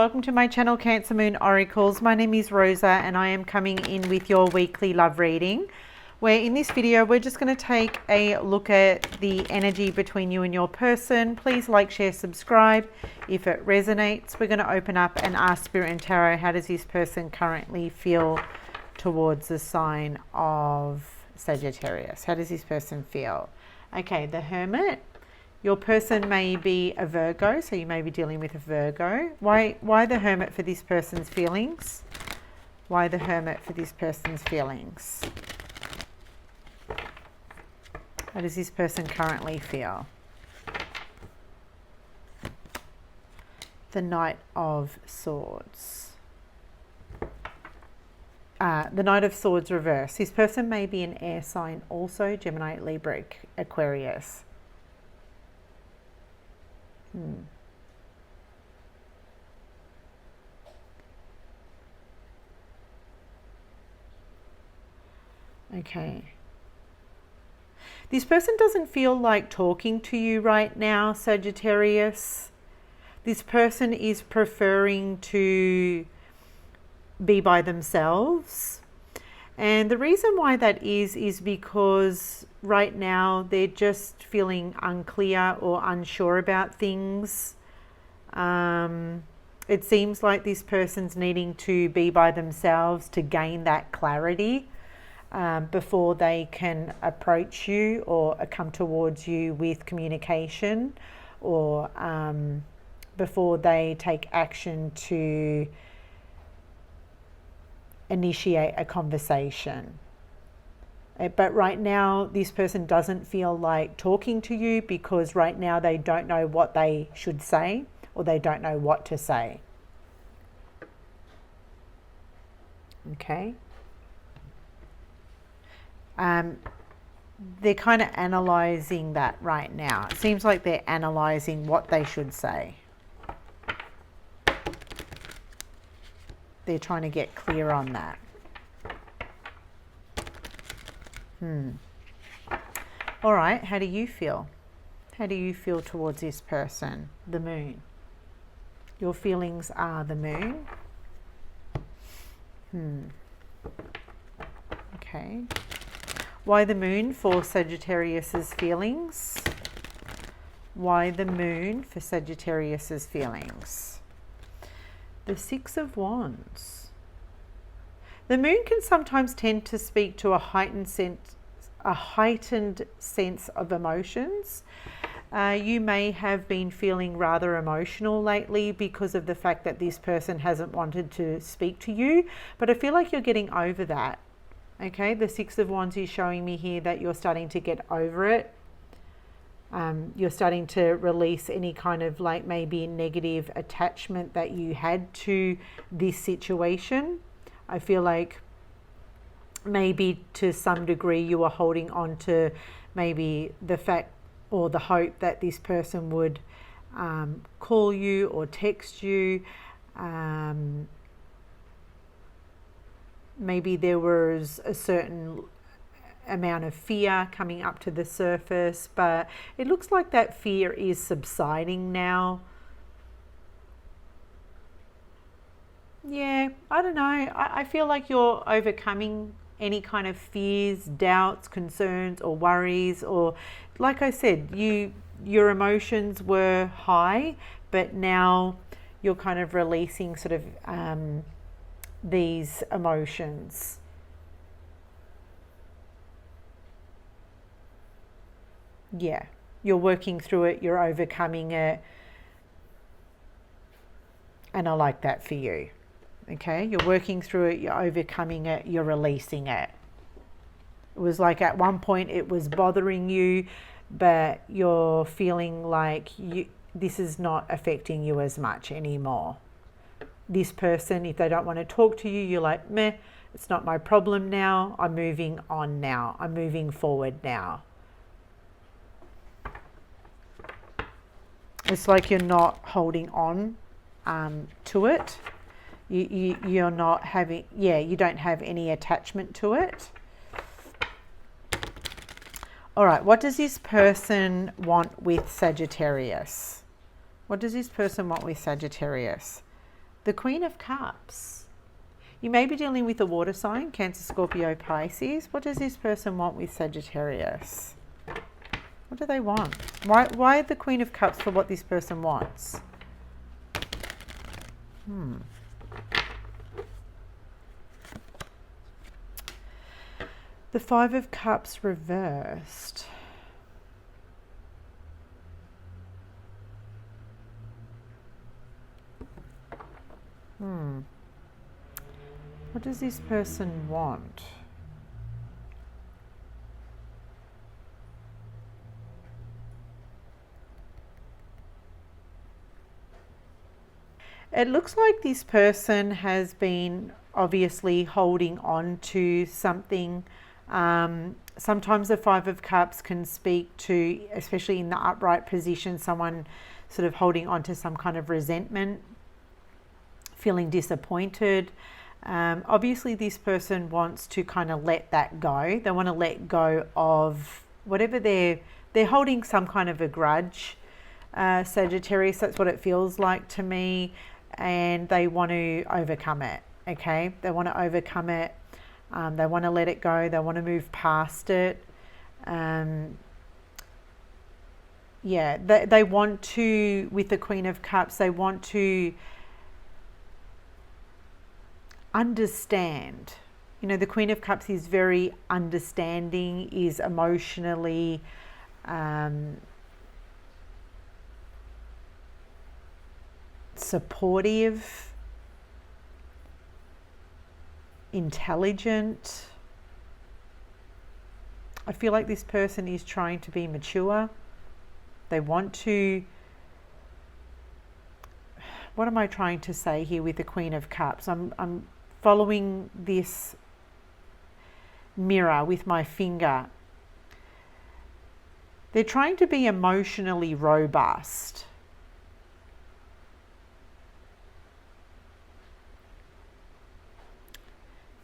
welcome to my channel Cancer Moon Oracles. My name is Rosa and I am coming in with your weekly love reading, where in this video we're just going to take a look at the energy between you and your person. Please like, share, subscribe if it resonates. We're going to open up and ask Spirit and Tarot, how does this person currently feel towards the sign of Sagittarius? How does this person feel? Okay, the Hermit. Your person may be a Virgo, so you may be dealing with a Virgo. Why the Hermit for this person's feelings? Why the Hermit for this person's feelings? How does this person currently feel? The Knight of Swords. The Knight of Swords reverse. This person may be an air sign also, Gemini, Libra, Aquarius. Okay. This person doesn't feel like talking to you right now, Sagittarius. This person is preferring to be by themselves. And the reason why that is because right now they're just feeling unclear or unsure about things. It seems like this person's needing to be by themselves to gain that clarity before they can approach you or come towards you with communication, or before they take action to initiate a conversation. But right now this person doesn't feel like talking to you because right now they don't know what they should say, or they don't know what to say. Okay. They're kind of analyzing that right now. It seems like they're analyzing what they should say. They're trying to get clear on that. All right, how do you feel? How do you feel towards this person? The Moon. Your feelings are the Moon. Okay. Why the Moon for Sagittarius's feelings? Why the Moon for Sagittarius's feelings? The Six of Wands. The Moon can sometimes tend to speak to a heightened sense of emotions. You may have been feeling rather emotional lately because of the fact that this person hasn't wanted to speak to you, but I feel like you're getting over that. Okay, the Six of Wands is showing me here that you're starting to get over it. You're starting to release any kind of like maybe negative attachment that you had to this situation. I feel like maybe to some degree you were holding on to maybe the fact or the hope that this person would call you or text you. Maybe there was a certain amount of fear coming up to the surface, but it looks like that fear is subsiding now. Yeah, I don't know. I feel like you're overcoming any kind of fears, doubts, concerns, or worries, or like I said, your emotions were high, but now you're kind of releasing sort of these emotions. Yeah, you're working through it, you're overcoming it, and I like that for you. Okay, you're working through it, you're overcoming it, you're releasing it. It was like at one point it was bothering you, but you're feeling like this is not affecting you as much anymore. This person, if they don't want to talk to you, you're like, meh, it's not my problem now. I'm moving on now. I'm moving forward now. It's like you're not holding on to it. You're not having, you don't have any attachment to it. All right, what does this person want with Sagittarius? What does this person want with Sagittarius? The Queen of Cups. You may be dealing with a water sign, Cancer, Scorpio, Pisces. What does this person want with Sagittarius? What do they want? Why the Queen of Cups for what this person wants? The Five of Cups reversed. What does this person want? It looks like this person has been obviously holding on to something. Sometimes the Five of Cups can speak to, especially in the upright position, someone sort of holding on to some kind of resentment, feeling disappointed. Obviously this person wants to kind of let that go. They want to let go of whatever they're holding, some kind of a grudge. Sagittarius, that's what it feels like to me. And they want to overcome it. Okay, they want to overcome it. They want to let it go. They want to move past it. Yeah, they want to, with the Queen of Cups, they want to understand. You know, the Queen of Cups is very understanding, is emotionally supportive, intelligent. I feel like this person is trying to be mature. They want to, what am I trying to say here with the Queen of Cups? I'm following this mirror with my finger. They're trying to be emotionally robust.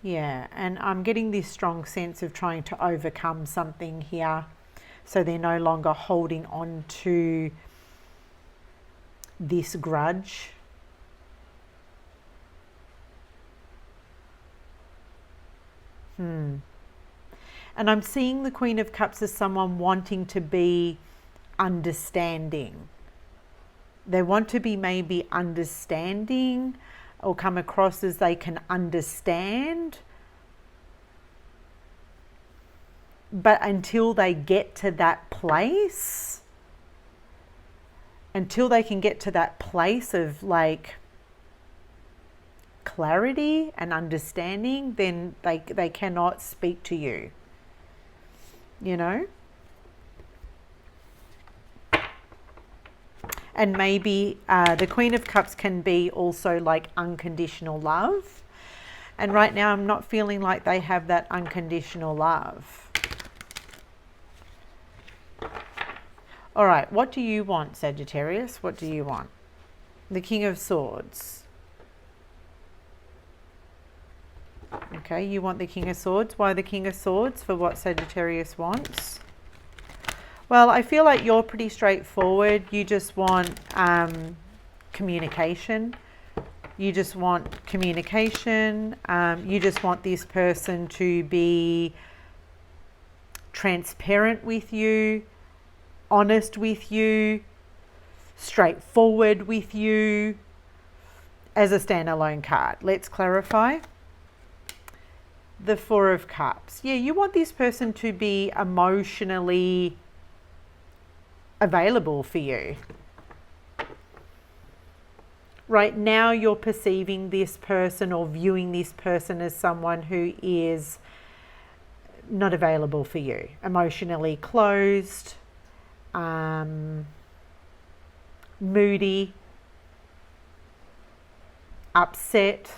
Yeah, and I'm getting this strong sense of trying to overcome something here. So they're no longer holding on to this grudge. And I'm seeing the Queen of Cups as someone wanting to be understanding. They want to be maybe understanding or come across as they can understand. But until they get to that place, until they can get to that place of like clarity and understanding, then they cannot speak to you, you know? And maybe the Queen of Cups can be also like unconditional love. And right now I'm not feeling like they have that unconditional love. All right, what do you want, Sagittarius? What do you want? The King of Swords. Okay, you want the King of Swords. Why the King of Swords for what Sagittarius wants? Well, I feel like you're pretty straightforward. You just want communication. You just want communication. You just want this person to be transparent with you, honest with you, straightforward with you as a standalone card. Let's clarify. The Four of Cups. Yeah, you want this person to be emotionally available for you. Right now you're perceiving this person or viewing this person as someone who is not available for you, emotionally closed, moody, upset.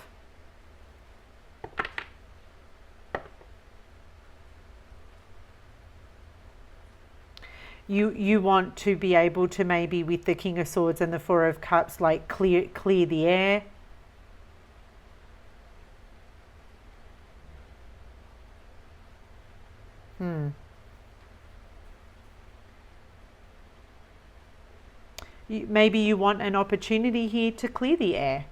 You want to be able to maybe with the King of Swords and the Four of Cups like clear the air. Maybe you want an opportunity here to clear the air.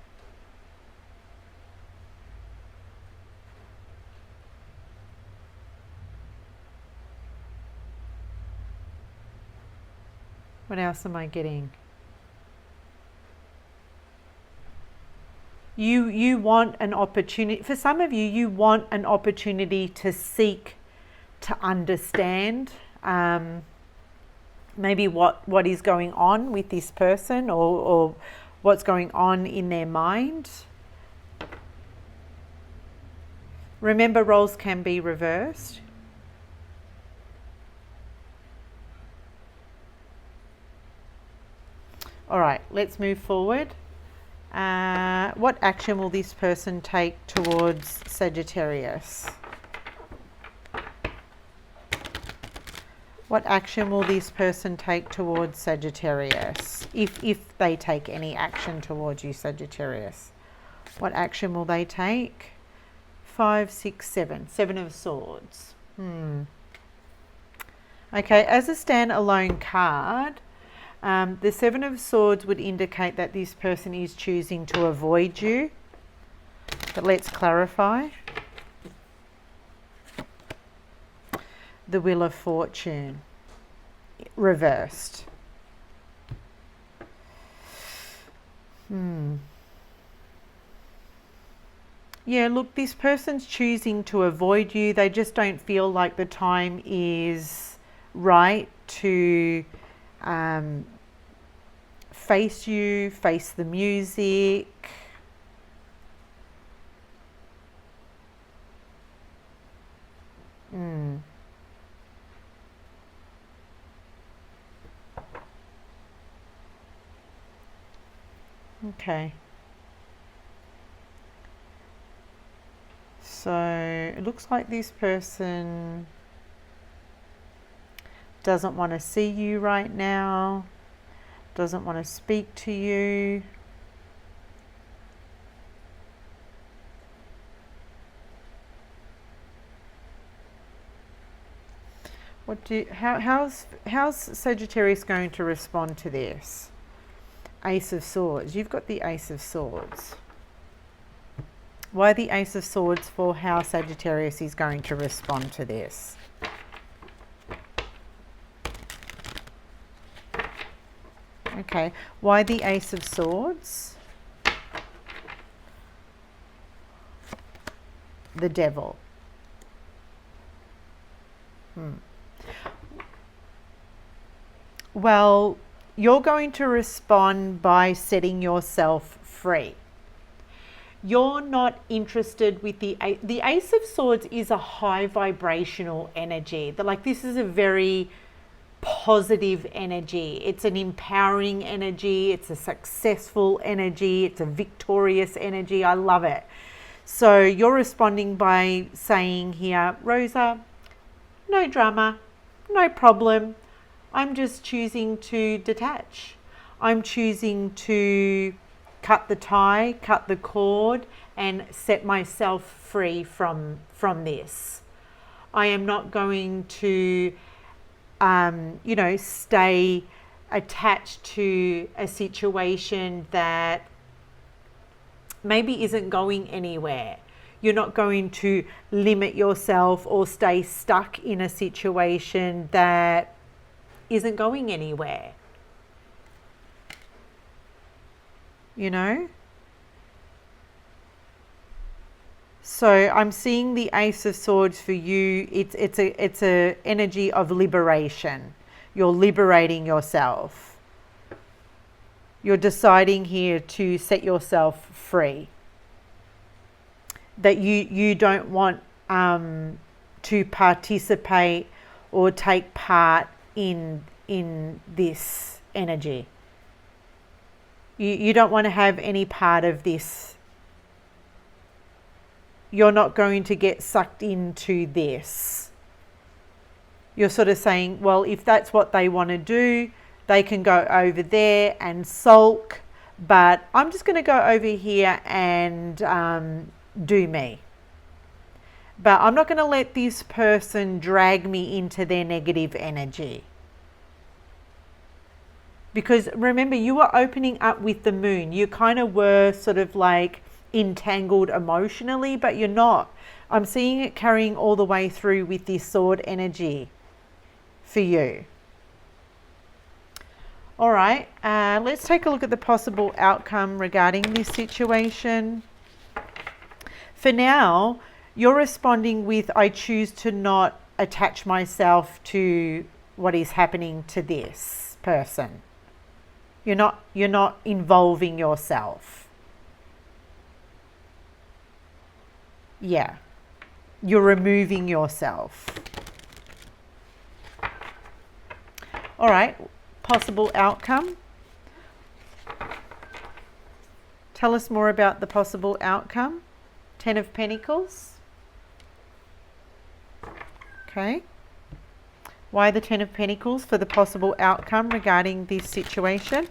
What else am I getting? You want an opportunity. For some of you, you want an opportunity to seek to understand maybe what is going on with this person, or what's going on in their mind. Remember, roles can be reversed. All right, let's move forward. What action will this person take towards Sagittarius? What action will this person take towards Sagittarius? If they take any action towards you, Sagittarius. What action will they take? 5, 6, 7. 7 of Swords. Okay, as a standalone card, the 7 of Swords would indicate that this person is choosing to avoid you. But let's clarify. The Wheel of Fortune, reversed. Yeah, look, this person's choosing to avoid you. They just don't feel like the time is right to face you, face the music. Okay. So it looks like this person doesn't want to see you right now, doesn't want to speak to you. How's Sagittarius going to respond to this? Ace of Swords. You've got the Ace of Swords. Why the Ace of Swords for how Sagittarius is going to respond to this? Okay, why the Ace of Swords? The Devil. Well, you're going to respond by setting yourself free. You're not interested with the Ace of Swords is a high vibrational energy. Like, this is a very positive energy. It's an empowering energy. It's a successful energy. It's a victorious energy. I love it. So you're responding by saying here, Rosa, no drama, no problem. I'm just choosing to detach. I'm choosing to cut the tie, cut the cord, and set myself free from this. I am not going to, stay attached to a situation that maybe isn't going anywhere. You're not going to limit yourself or stay stuck in a situation that isn't going anywhere. So I'm seeing the Ace of Swords for you. It's a energy of liberation. You're liberating yourself. You're deciding here to set yourself free. That you don't want to participate or take part in this energy. You don't want to have any part of this. You're not going to get sucked into this. You're sort of saying, well, if that's what they want to do, they can go over there and sulk, but I'm just going to go over here and do me. But I'm not going to let this person drag me into their negative energy. Because remember, you were opening up with the moon. You kind of were sort of like entangled emotionally, but you're not. I'm seeing it carrying all the way through with this sword energy for you. All right, let's take a look at the possible outcome regarding this situation. For now, you're responding with, I choose to not attach myself to what is happening to this person. You're not involving yourself. Yeah. You're removing yourself. All right, possible outcome. Tell us more about the possible outcome. 10 of Pentacles. Okay. Why the 10 of Pentacles for the possible outcome regarding this situation?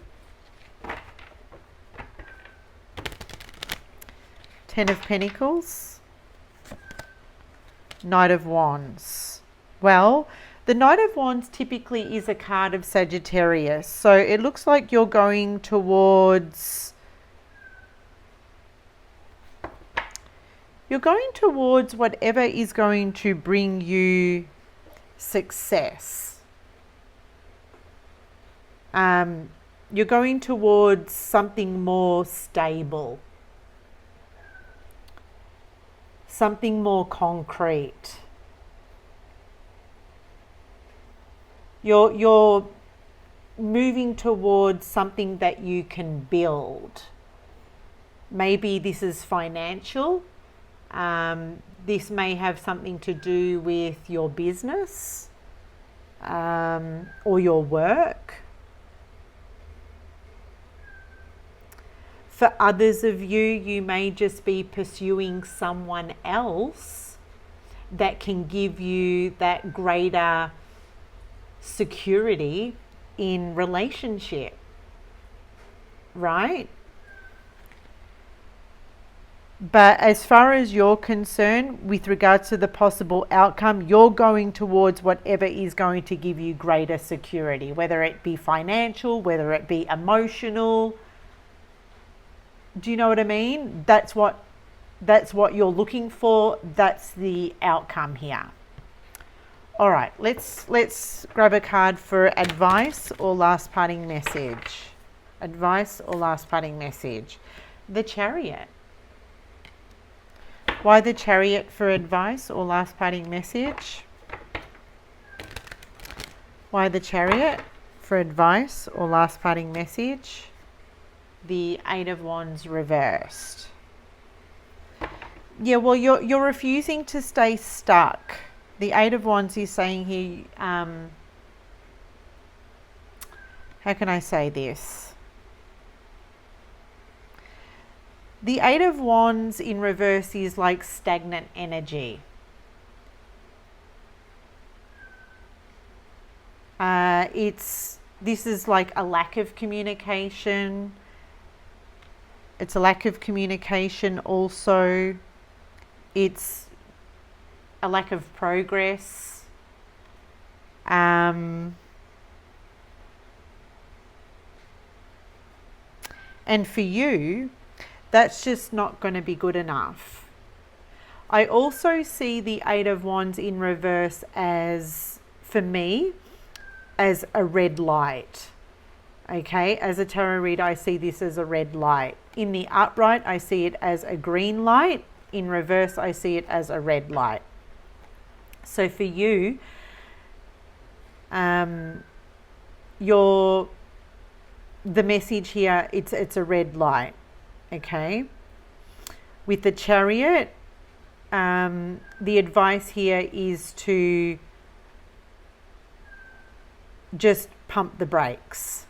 10 of Pentacles. Knight of Wands. Well, the Knight of Wands typically is a card of Sagittarius. So it looks like you're going towards... whatever is going to bring you success. You're going towards something more stable. Something more concrete. You're moving towards something that you can build. Maybe this is financial. This may have something to do with your business or your work. For others of you, you may just be pursuing someone else that can give you that greater security in relationship, right? But as far as you're concerned, with regards to the possible outcome, you're going towards whatever is going to give you greater security, whether it be financial, whether it be emotional. Do you know what I mean? That's what you're looking for. That's the outcome here. All right, let's grab a card for advice or last parting message. Advice or last parting message. The Chariot. Why the Chariot for advice or last parting message? Why the Chariot for advice or last parting message? The Eight of Wands reversed. Yeah, well, you're refusing to stay stuck. The Eight of Wands is saying here, how can I say this? The Eight of Wands in reverse is like stagnant energy. This is like a lack of communication. It's a lack of communication also. It's a lack of progress. And for you, that's just not going to be good enough. I also see the Eight of Wands in reverse as, for me, as a red light. Okay, as a tarot reader, I see this as a red light. In the upright, I see it as a green light. In reverse, I see it as a red light. So for you, the message here, it's a red light. Okay. With the Chariot, the advice here is to just pump the brakes.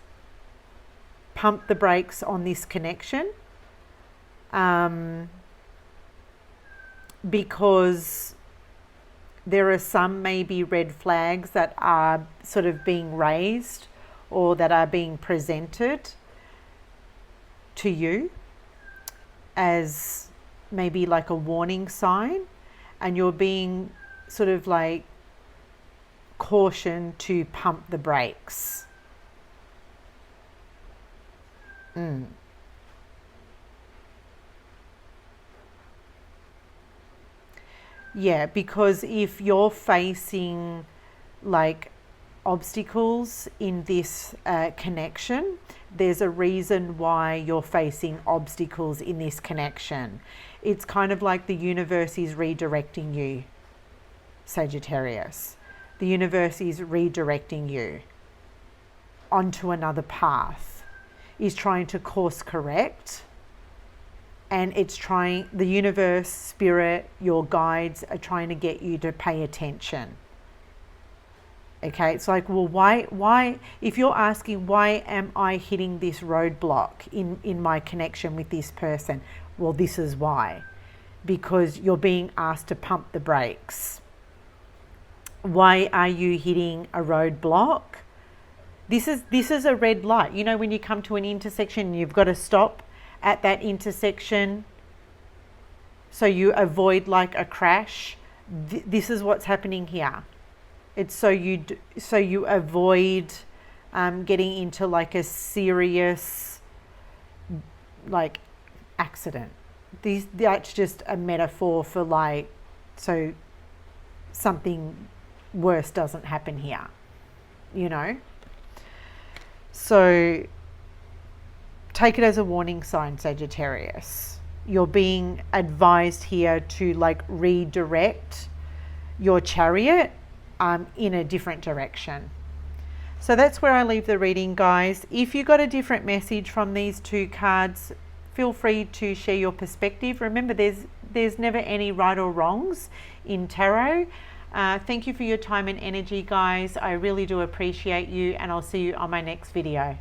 Pump the brakes on this connection. Because there are some maybe red flags that are sort of being raised or that are being presented to you as maybe like a warning sign, and you're being sort of like cautioned to pump the brakes. Yeah, because if you're facing like obstacles in this connection. There's a reason why you're facing obstacles in this connection. It's kind of like the universe is redirecting you, Sagittarius. The universe is redirecting you onto another path, is trying to course correct, and it's trying, the universe, spirit, your guides are trying to get you to pay attention. Okay, it's like, well, why, if you're asking, why am I hitting this roadblock in my connection with this person? Well, this is why. Because you're being asked to pump the brakes. Why are you hitting a roadblock? This is a red light. You know, when you come to an intersection, you've got to stop at that intersection so you avoid like a crash. This is what's happening here. It's so you avoid getting into like a serious like accident. That's just a metaphor for like, so something worse doesn't happen here, you know. So take it as a warning sign, Sagittarius. You're being advised here to like redirect your chariot in a different direction. So that's where I leave the reading, guys. If you got a different message from these two cards, feel free to share your perspective. Remember, there's never any right or wrongs in tarot. Thank you for your time and energy, guys. I really do appreciate you, and I'll see you on my next video.